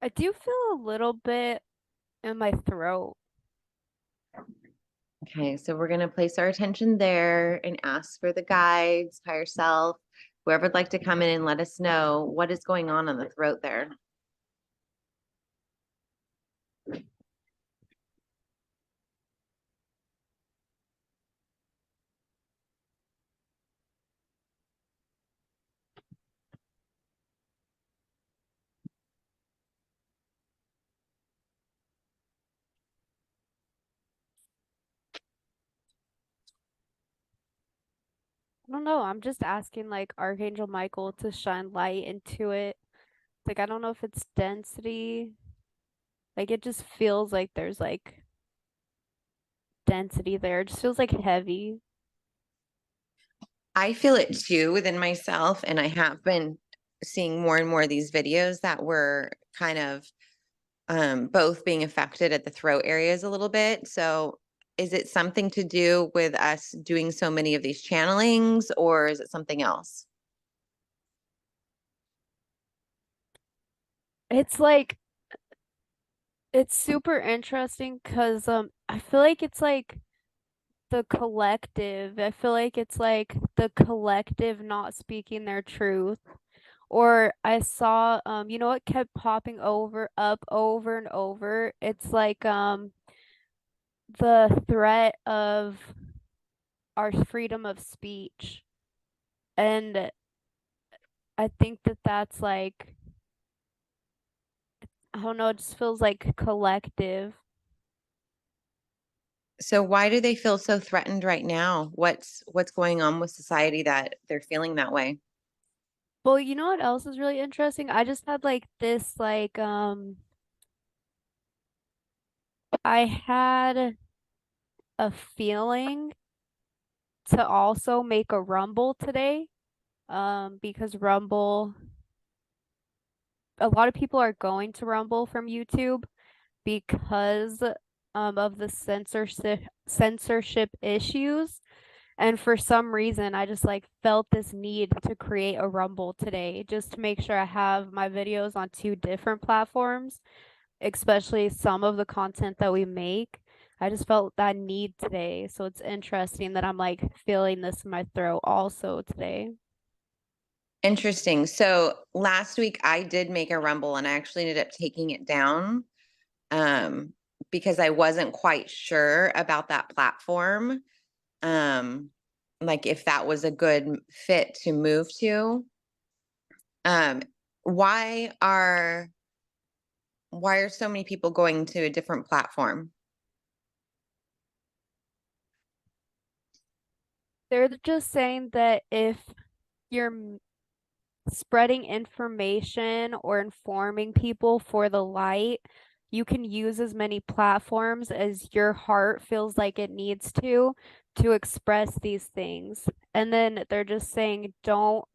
I do feel a little bit in my throat. Okay, so we're going to place our attention there and ask for the guides, higher self, whoever would like to come in and let us know what is going on the throat there. I don't know. I'm just asking like Archangel Michael to shine light into it. Like I don't know if it's density. Like it just feels like there's like density there. It just feels like heavy. I feel it too within myself, and I have been seeing more and more of these videos that were kind of both being affected at the throat areas a little bit. So is it something to do with us doing so many of these channelings, or is it something else? It's like it's super interesting because I feel like it's like the collective. I feel like it's like the collective not speaking their truth. Or I saw you know what kept popping over and over? It's like the threat of our freedom of speech. And I think that that's like I don't know, it just feels like collective. So why do they feel so threatened right now? What's going on with society that they're feeling that way? Well, you know what else is really interesting? I just had like this like I had a feeling to also make a Rumble today. Because Rumble, a lot of people are going to Rumble from YouTube because of the censorship issues. And for some reason, I just like felt this need to create a Rumble today just to make sure I have my videos on two different platforms, especially some of the content that we make. I just felt that need today. So it's interesting that I'm like feeling this in my throat also today. Interesting. So last week I did make a Rumble and I actually ended up taking it down um, because I wasn't quite sure about that platform. Um, like if that was a good fit to move to. Um, why are why are so many people going to a different platform? They're just saying that if you're spreading information or informing people for the light, you can use as many platforms as your heart feels like it needs to express these things. And then they're just saying, don't,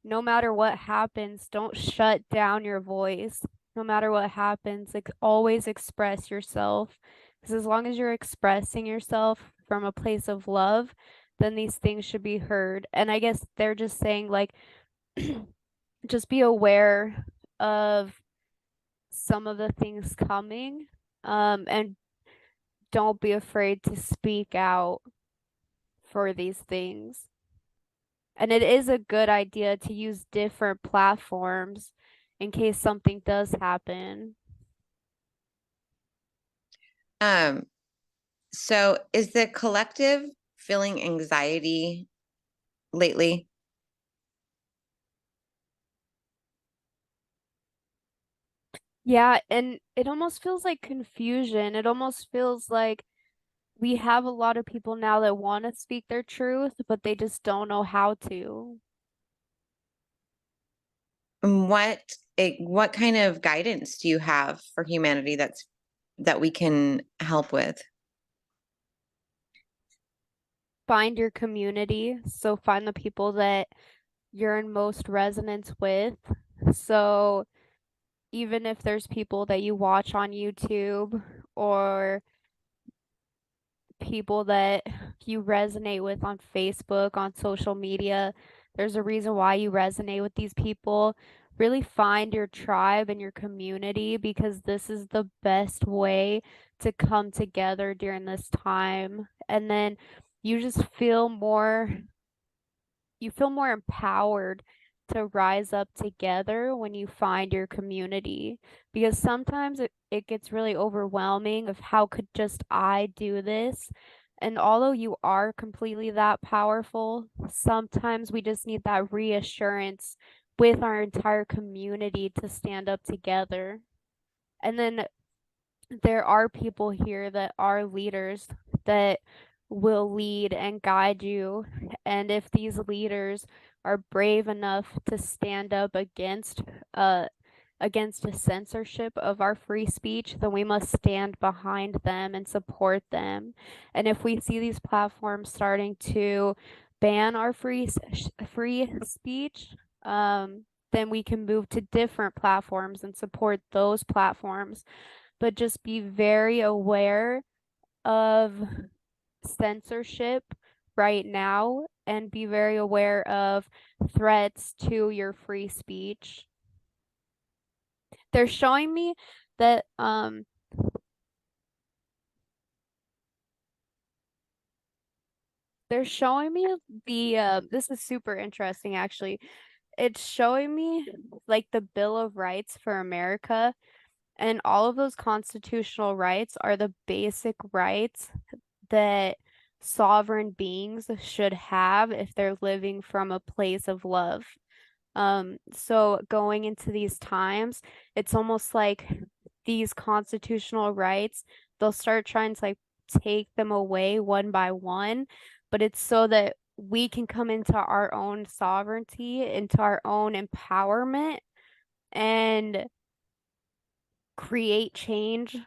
no matter what happens, don't shut down your voice. No matter what happens, like always express yourself. Because as long as you're expressing yourself from a place of love, then these things should be heard. And I guess they're just saying, like, just be aware of some of the things coming, and don't be afraid to speak out for these things. And it is a good idea to use different platforms in case something does happen. Um, so is the collective feeling anxiety lately? Yeah, and it almost feels like confusion. It almost feels like we have a lot of people now that want to speak their truth, but they just don't know how to. What kind of guidance do you have for humanity that we can help with? Find your community. So find the people that you're in most resonance with. So even if there's people that you watch on YouTube or people that you resonate with on Facebook, on social media, there's a reason why you resonate with these people. really find your tribe and your community, because this is the best way to come together during this time. And then you just feel more empowered to rise up together when you find your community, because sometimes it gets really overwhelming of how could just I do this. And although you are completely that powerful, sometimes we just need that reassurance with our entire community to stand up together. And then there are people here that are leaders that will lead and guide you. And if these leaders are brave enough to stand up uh against a censorship of our free speech, then we must stand behind them and support them. And if we see these platforms starting to ban our free speech, then we can move to different platforms and support those platforms. But just be very aware of censorship right now, and be very aware of threats to your free speech. They're showing me that they're showing me this is super interesting actually. It's showing me like the Bill of Rights for America, and all of those constitutional rights are the basic rights that sovereign beings should have if they're living from a place of love. So going into these times, it's almost like these constitutional rights, they'll start trying to like take them away one by one, but it's so that we can come into our own sovereignty, into our own empowerment, and create change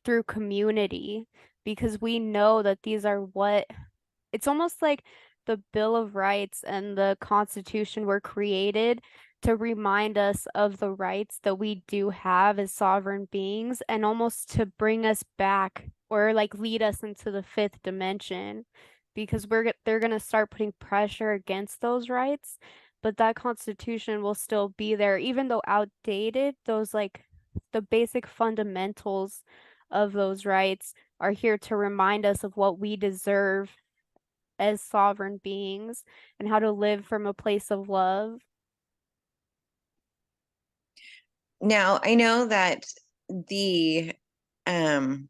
through community, because we know that these are what it's almost like the Bill of Rights and the Constitution were created to remind us of the rights that we do have as sovereign beings, and almost to bring us back or like lead us into the fifth dimension, because they're going to start putting pressure against those rights, but that Constitution will still be there even though outdated. Those like the basic fundamentals of those rights are here to remind us of what we deserve as sovereign beings and how to live from a place of love. Now, I know that the um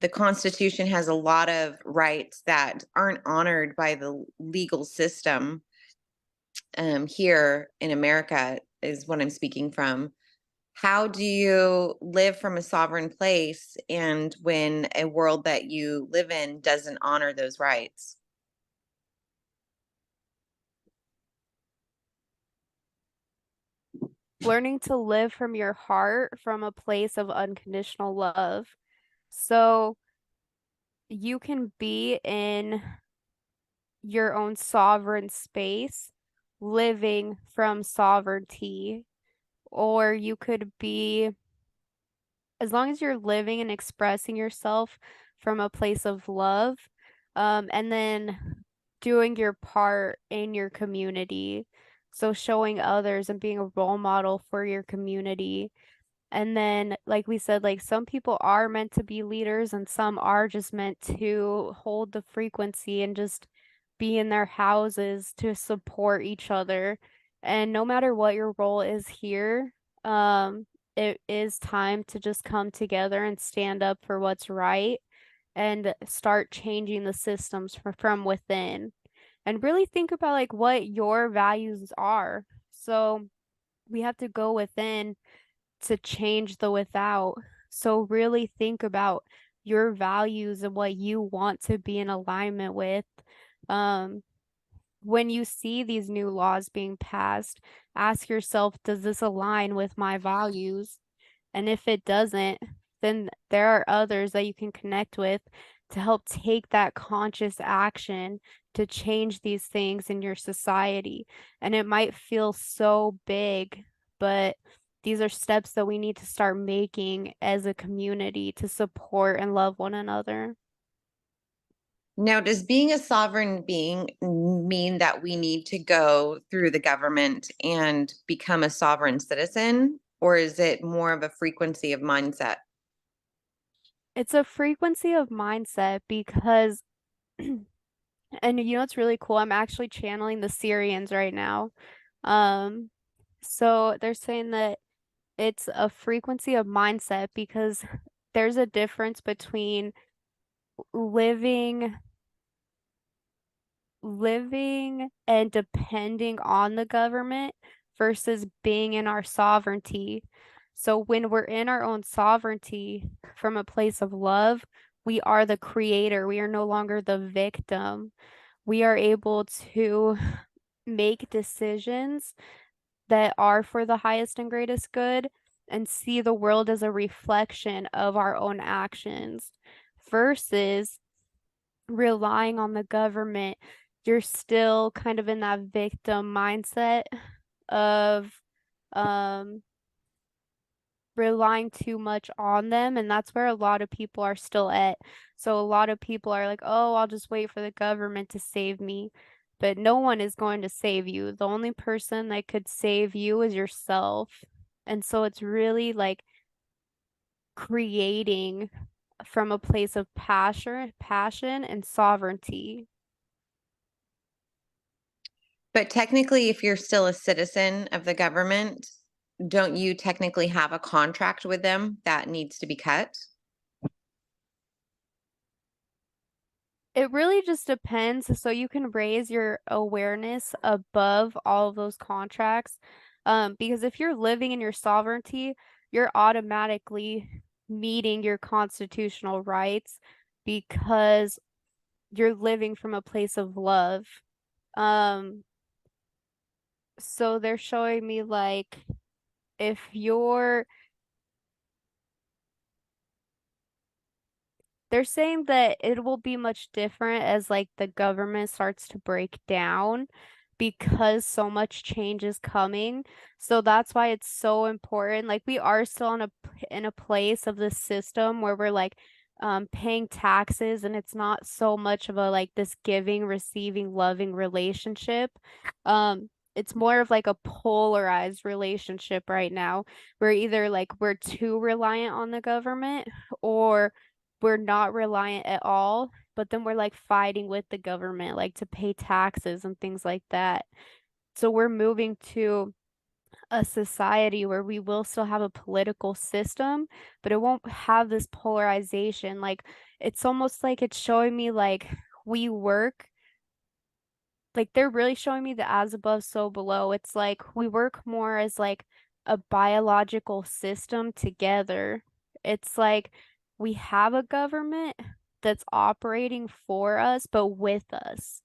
the Constitution has a lot of rights that aren't honored by the legal system here in America, is what I'm speaking from. How do you live from a sovereign place and when a world that you live in doesn't honor those rights? Learning to live from your heart from a place of unconditional love. So you can be in your own sovereign space, living from sovereignty, or you could be, as long as you're living and expressing yourself from a place of love, and then doing your part in your community. So showing others and being a role model for your community. And then, like we said, like some people are meant to be leaders and some are just meant to hold the frequency and just be in their houses to support each other. And no matter what your role is here, it is time to just come together and stand up for what's right and start changing the systems from within, and really think about like what your values are. So we have to go within to change the without. So really think about your values and what you want to be in alignment with. Um, when you see these new laws being passed, ask yourself, does this align with my values? And if it doesn't, then there are others that you can connect with to help take that conscious action to change these things in your society. And it might feel so big, but these are steps that we need to start making as a community to support and love one another. Now, does being a sovereign being mean that we need to go through the government and become a sovereign citizen? Or is it more of a frequency of mindset? It's a frequency of mindset because, and you know what's really cool? I'm actually channeling the Syrians right now. Um, so they're saying that it's a frequency of mindset because there's a difference between living living and depending on the government versus being in our sovereignty. So when we're in our own sovereignty from a place of love, we are the creator. We are no longer the victim. We are able to make decisions that are for the highest and greatest good and see the world as a reflection of our own actions versus relying on the government. You're still kind of in that victim mindset of um relying too much on them, and that's where a lot of people are still at. So a lot of people are like, "Oh, I'll just wait for the government to save me." But no one is going to save you. The only person that could save you is yourself. And so it's really like creating from a place of passion and sovereignty. But technically, if you're still a citizen of the government, don't you technically have a contract with them that needs to be cut? It really just depends. So you can raise your awareness above all of those contracts. Because if you're living in your sovereignty, you're automatically meeting your constitutional rights because you're living from a place of love. Um, so they're showing me like if you're they're saying that it will be much different as like the government starts to break down because so much change is coming. So that's why it's so important. Like we are still in a place of the system where we're like paying taxes and it's not so much of a like this giving, receiving, loving relationship. It's more of like a polarized relationship right now where either like we're too reliant on the government or we're not reliant at all, but then we're like fighting with the government, like to pay taxes and things like that. So we're moving to a society where we will still have a political system, but it won't have this polarization. Like it's almost like it's showing me like we work like they're really showing me the as above, so below. It's like we work more as like a biological system together. It's like we have a government that's operating for us, but with us.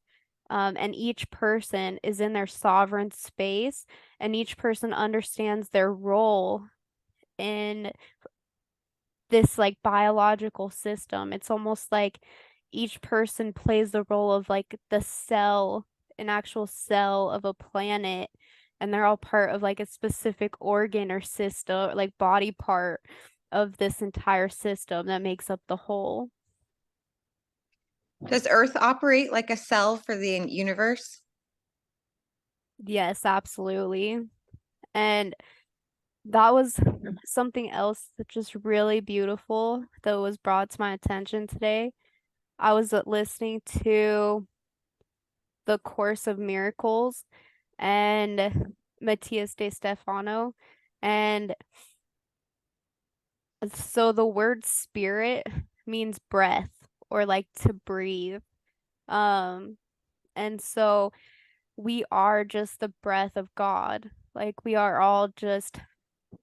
And each person is in their sovereign space, and each person understands their role in this like biological system. It's almost like each person plays the role of like the cell, an actual cell of a planet, and they're all part of like a specific organ or system, like body part of this entire system that makes up the whole. Does Earth operate like a cell for the universe? Yes, absolutely. And that was something else that just really beautiful that was brought to my attention today. I was listening to the Course of Miracles and Matthias de Stefano. And so the word spirit means breath or like to breathe. Um, and so we are just the breath of God. Like we are all just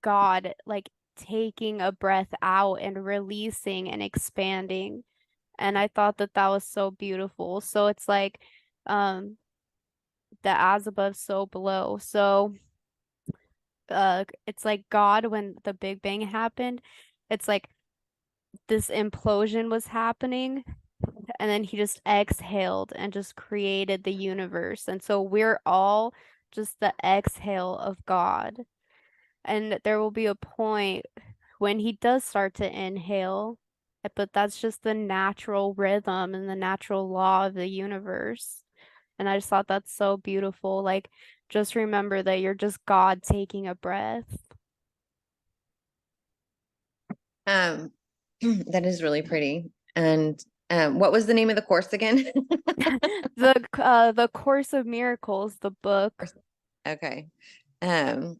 God, like taking a breath out and releasing and expanding. And I thought that that was so beautiful. So it's like, um, the as above, so below. So it's like God when the Big Bang happened, it's like this implosion was happening and then he just exhaled and just created the universe. And so we're all just the exhale of God. And there will be a point when he does start to inhale but that's just the natural rhythm and the natural law of the universe. And I just thought that's so beautiful. Like, just remember that you're just God taking a breath. Um, that is really pretty. And what was the name of the course again? The Course of Miracles, the book. Okay. I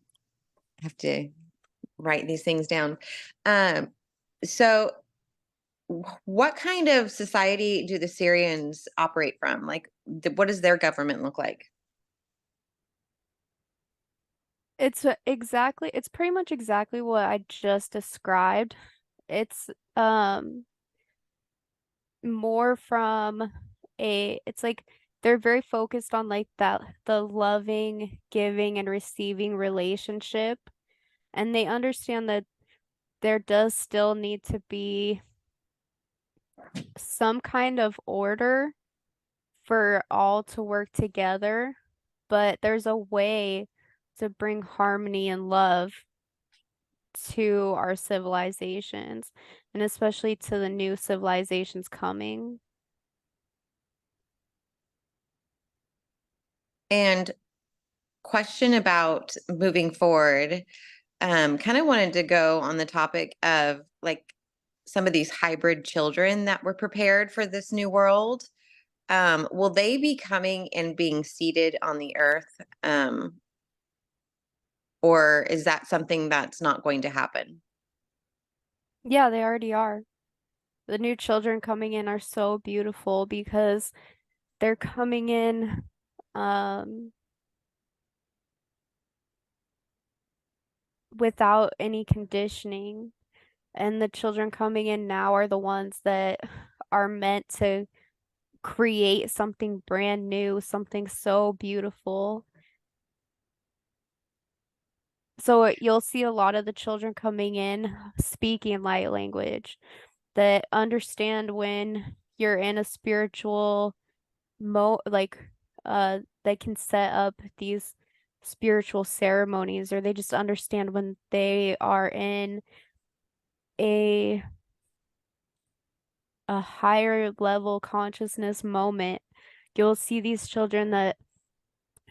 have to write these things down. Um, so what kind of society do the Syrians operate from? Like, what does their government look like? It's pretty much exactly what I just described. It's more from it's like they're very focused on like that the loving, giving and receiving relationship, and they understand that there does still need to be some kind of order for all to work together, but there's a way to bring harmony and love to our civilizations, and especially to the new civilizations coming. And question about moving forward. Kind of wanted to go on the topic of like some of these hybrid children that were prepared for this new world. Will they be coming and being seated on the earth? Or is that something that's not going to happen? Yeah, they already are. The new children coming in are so beautiful because they're coming in um without any conditioning. And the children coming in now are the ones that are meant to create something brand new, something so beautiful. So you'll see a lot of the children coming in speaking light language that understand when you're in a spiritual like they can set up these spiritual ceremonies, or they just understand when they are in a a higher level consciousness moment. You'll see these children that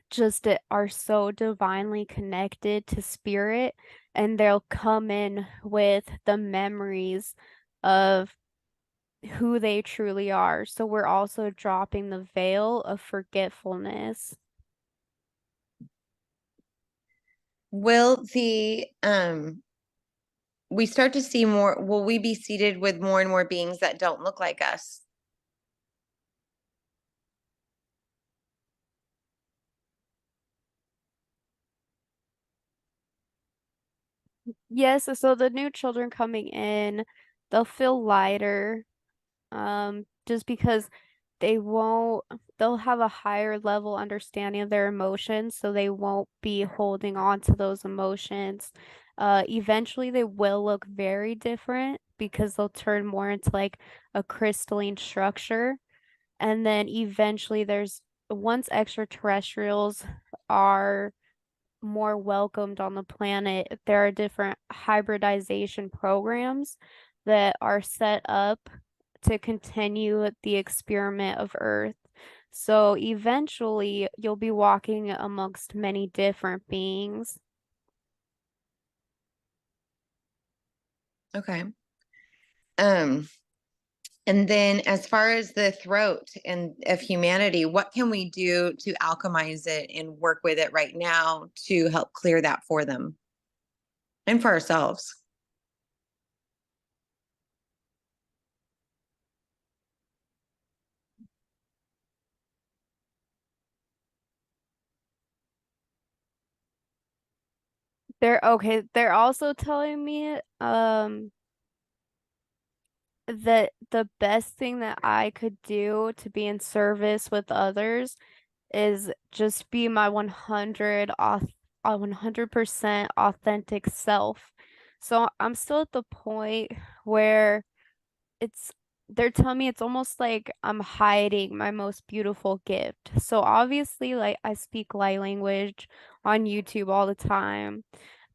just are so divinely connected to spirit, and they'll come in with the memories of who they truly are. So we're also dropping the veil of forgetfulness. Will we start to see more, will we be seated with more and more beings that don't look like us? Yes, so the new children coming in, they'll feel lighter, just because they won't, they'll have a higher level understanding of their emotions, so they won't be holding on to those emotions. Eventually they will look very different because they'll turn more into like a crystalline structure. And then eventually once extraterrestrials are more welcomed on the planet, there are different hybridization programs that are set up to continue the experiment of Earth. So eventually, you'll be walking amongst many different beings. Okay. Um, and then as far as the throat and of humanity, what can we do to alchemize it and work with it right now to help clear that for them and for ourselves? They're also telling me that the best thing that I could do to be in service with others is just be my 100% authentic self. So I'm still at the point where it's they're telling me it's almost like I'm hiding my most beautiful gift. So obviously, like, I speak light language on YouTube all the time,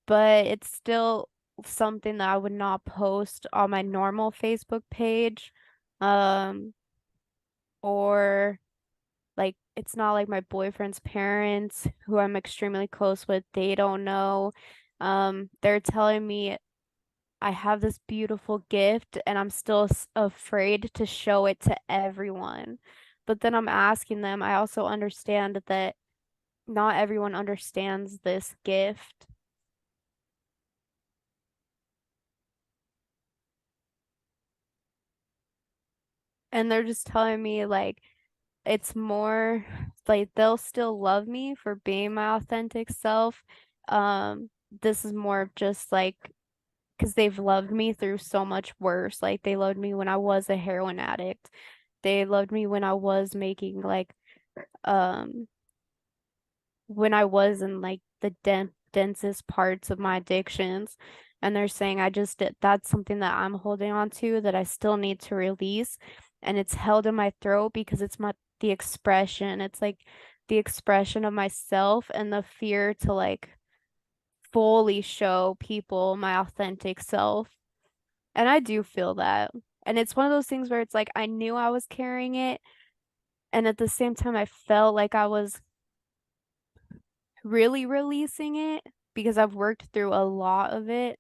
but it's still something that I would not post on my normal Facebook page. Um, or like it's not like my boyfriend's parents who I'm extremely close with, they don't know. They're telling me I have this beautiful gift and I'm still afraid to show it to everyone. But then I'm asking them, I also understand that not everyone understands this gift. And they're just telling me like it's more like they'll still love me for being my authentic self. This is more of just like because they've loved me through so much worse. Like they loved me when I was a heroin addict. They loved me when I was making like um when I was in like the densest parts of my addictions. And they're saying I just did that's something that I'm holding on to that I still need to release. And it's held in my throat because it's the expression. It's like the expression of myself and the fear to like fully show people my authentic self. And I do feel that. And it's one of those things where it's like I knew I was carrying it, and at the same time I felt like I was really releasing it because I've worked through a lot of it.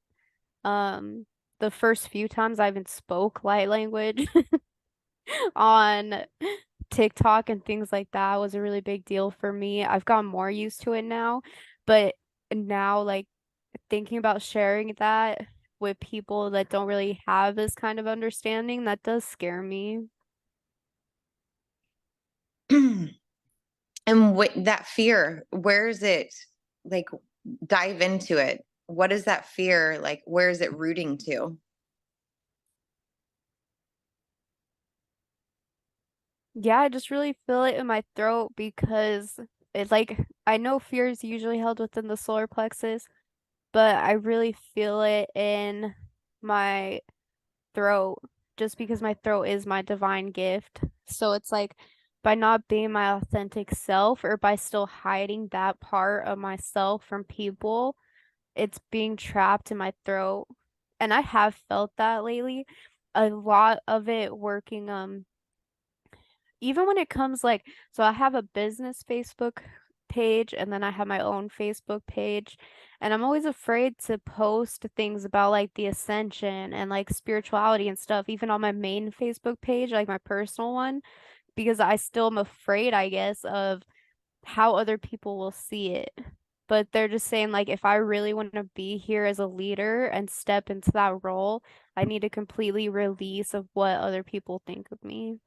Um, the first few times I even spoke light language on TikTok and things like that was a really big deal for me. I've gotten more used to it now, but now like thinking about sharing that with people that don't really have this kind of understanding, that does scare me. And what that fear, where is it? Like, dive into it. What is that fear? Like, where is it rooting to? Yeah, I just really feel it in my throat because it's like I know fear is usually held within the solar plexus, but I really feel it in my throat just because my throat is my divine gift. So it's like by not being my authentic self or by still hiding that part of myself from people, it's being trapped in my throat. And I have felt that lately. A lot of it working even when it comes like so I have a business Facebook page and then I have my own Facebook page and I'm always afraid to post things about like the ascension and like spirituality and stuff even on my main Facebook page like my personal one because I still am afraid I guess of how other people will see it. But they're just saying like if I really want to be here as a leader and step into that role, I need to completely release of what other people think of me.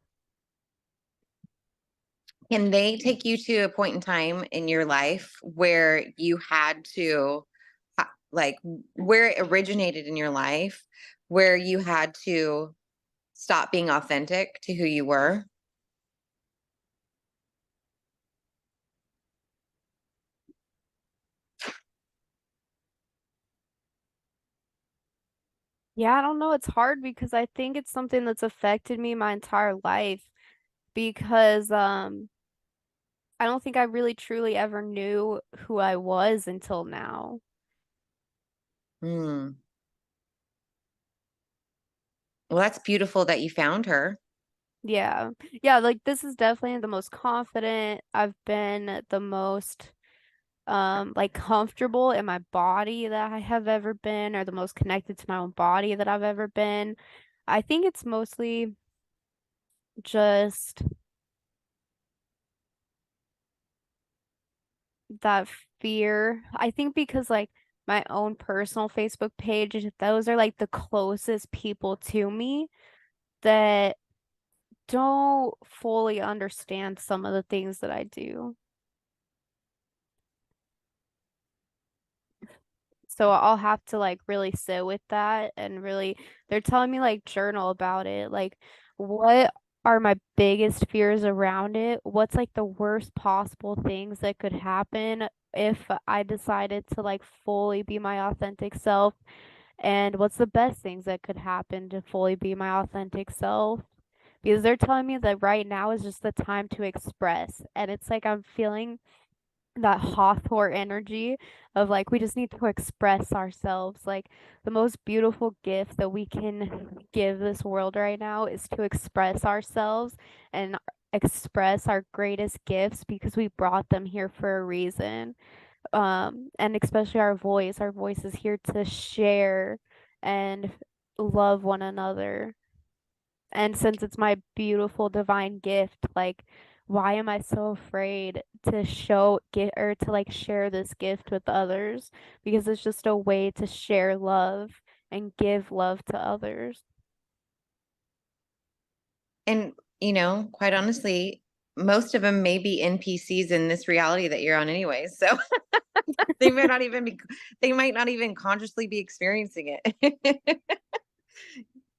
Can they take you to a point in time in your life where you had to, like, where it originated in your life, where you had to stop being authentic to who you were? Yeah, I don't know. It's hard because I think it's something that's affected me my entire life because I don't think I really truly ever knew who I was until now. Hmm. Well, that's beautiful that you found her. Yeah. Yeah, like this is definitely the most confident I've been, the most like comfortable in my body that I have ever been or the most connected to my own body that I've ever been. I think it's mostly just that fear. I think because like my own personal Facebook page, those are like the closest people to me that don't fully understand some of the things that I do. So I'll have to like really sit with that and really, they're telling me like journal about it. Like, what are my biggest fears around it? What's like the worst possible things that could happen if I decided to like fully be my authentic self? And what's the best things that could happen to fully be my authentic self? Because they're telling me that right now is just the time to express. And it's like I'm feeling that Hawthorne energy of like we just need to express ourselves. Like the most beautiful gift that we can give this world right now is to express ourselves and express our greatest gifts because we brought them here for a reason. And especially our voice. Our voice is here to share and love one another. And since it's my beautiful divine gift, like, why am I so afraid to show get or to like share this gift with others? Because it's just a way to share love and give love to others. And, quite honestly, most of them may be NPCs in this reality that you're on anyway. So they may not even be, they might not even consciously be experiencing it.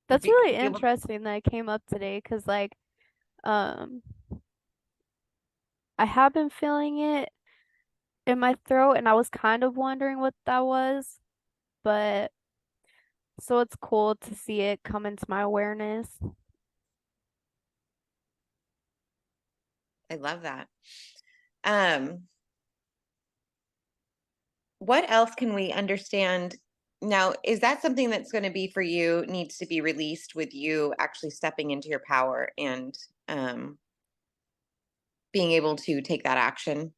That's Be, really be able, interesting that it came up today because like um I have been feeling it in my throat and I was kind of wondering what that was, but so it's cool to see it come into my awareness. I love that. Um, what else can we understand? Now, is that something that's going to be for you, needs to be released with you actually stepping into your power and um, being able to take that action?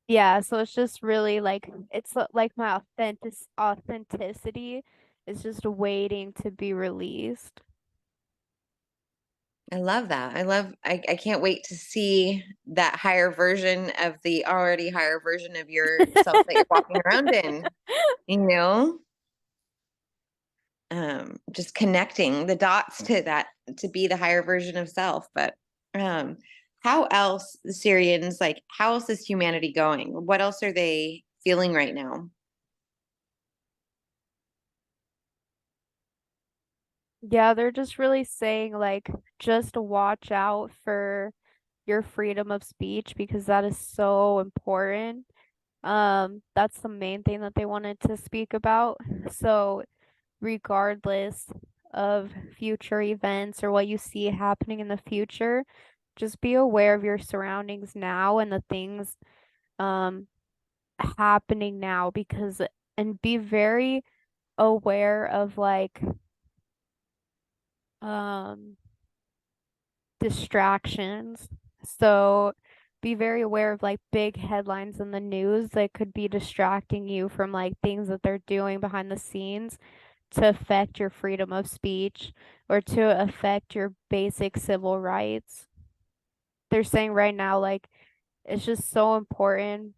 Yeah, so it's just really like it's like my authenticity is just waiting to be released. I love that. I can't wait to see that higher version of the already higher version of yourself that you're walking around in, you know? Just connecting the dots to that to be the higher version of self. But um, how else the Syrians, like, how else is humanity going? What else are they feeling right now? Yeah, they're just really saying like just watch out for your freedom of speech because that is so important. That's the main thing that they wanted to speak about. So regardless of future events or what you see happening in the future, just be aware of your surroundings now and the things um happening now because and be very aware of like um distractions. So be very aware of like big headlines in the news that could be distracting you from like things that they're doing behind the scenes to affect your freedom of speech or to affect your basic civil rights. They're saying right now, like, it's just so important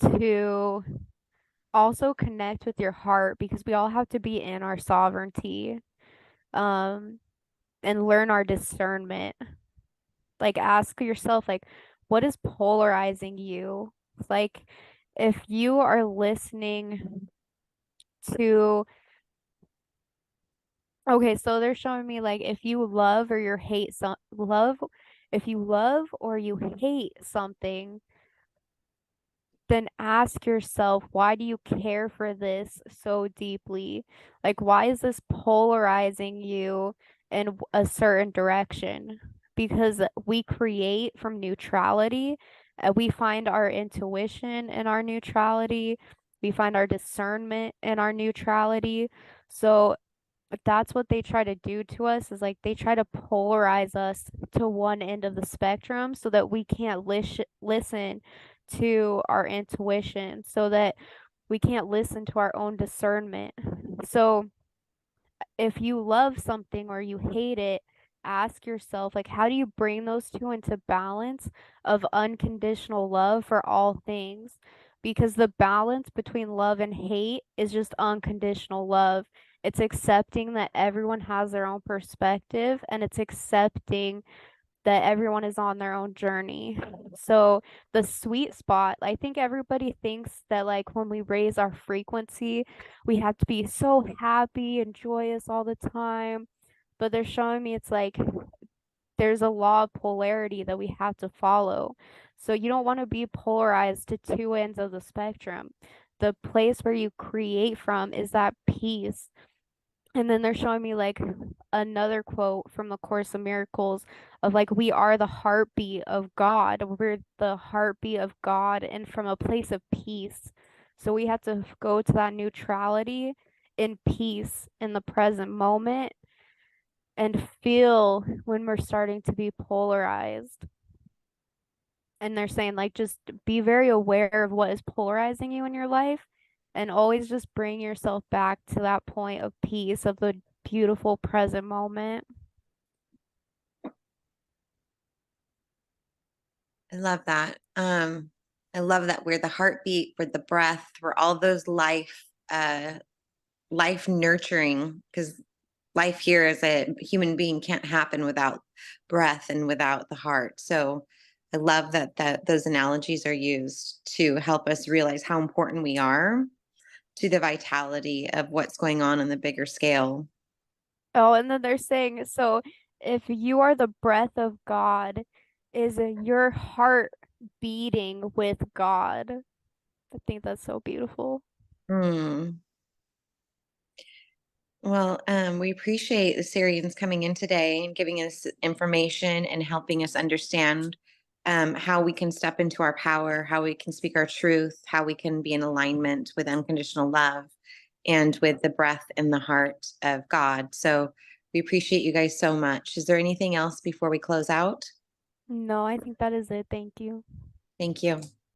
to also connect with your heart because we all have to be in our sovereignty, um, and learn our discernment. Like, ask yourself, like, what is polarizing you? Like, if you are listening to Okay, so they're showing me like if you love or you hate if you love or you hate something, then ask yourself, why do you care for this so deeply? Like, why is this polarizing you in a certain direction? Because we create from neutrality, we find our intuition in our neutrality, we find our discernment in our neutrality. So that's what they try to do to us is like they try to polarize us to one end of the spectrum so that we can't listen to our intuition, so that we can't listen to our own discernment. So if you love something or you hate it, ask yourself, like, how do you bring those two into balance of unconditional love for all things? Because the balance between love and hate is just unconditional love. It's accepting that everyone has their own perspective and it's accepting that everyone is on their own journey. So the sweet spot, I think everybody thinks that like when we raise our frequency, we have to be so happy and joyous all the time. But they're showing me it's like there's a law of polarity that we have to follow. So you don't want to be polarized to two ends of the spectrum. The place where you create from is that peace And then they're showing me like another quote from the Course of Miracles of like, we are the heartbeat of God. We're the heartbeat of God and from a place of peace. So we have to go to that neutrality in peace in the present moment and feel when we're starting to be polarized. And they're saying like just be very aware of what is polarizing you in your life and always just bring yourself back to that point of peace of the beautiful present moment. I love that. I love that we're the heartbeat, we're the breath, we're all those life nurturing, because life here as a human being can't happen without breath and without the heart. So I love that those analogies are used to help us realize how important we are to the vitality of what's going on the bigger scale. Oh, and then they're saying, so if you are the breath of God, is your heart beating with God? I think that's so beautiful. Hmm. Well, we appreciate the Syrians coming in today and giving us information and helping us understand how we can step into our power, how we can speak our truth, how we can be in alignment with unconditional love and with the breath and the heart of God. So we appreciate you guys so much. Is there anything else before we close out? No, I think that is it. Thank you. Thank you.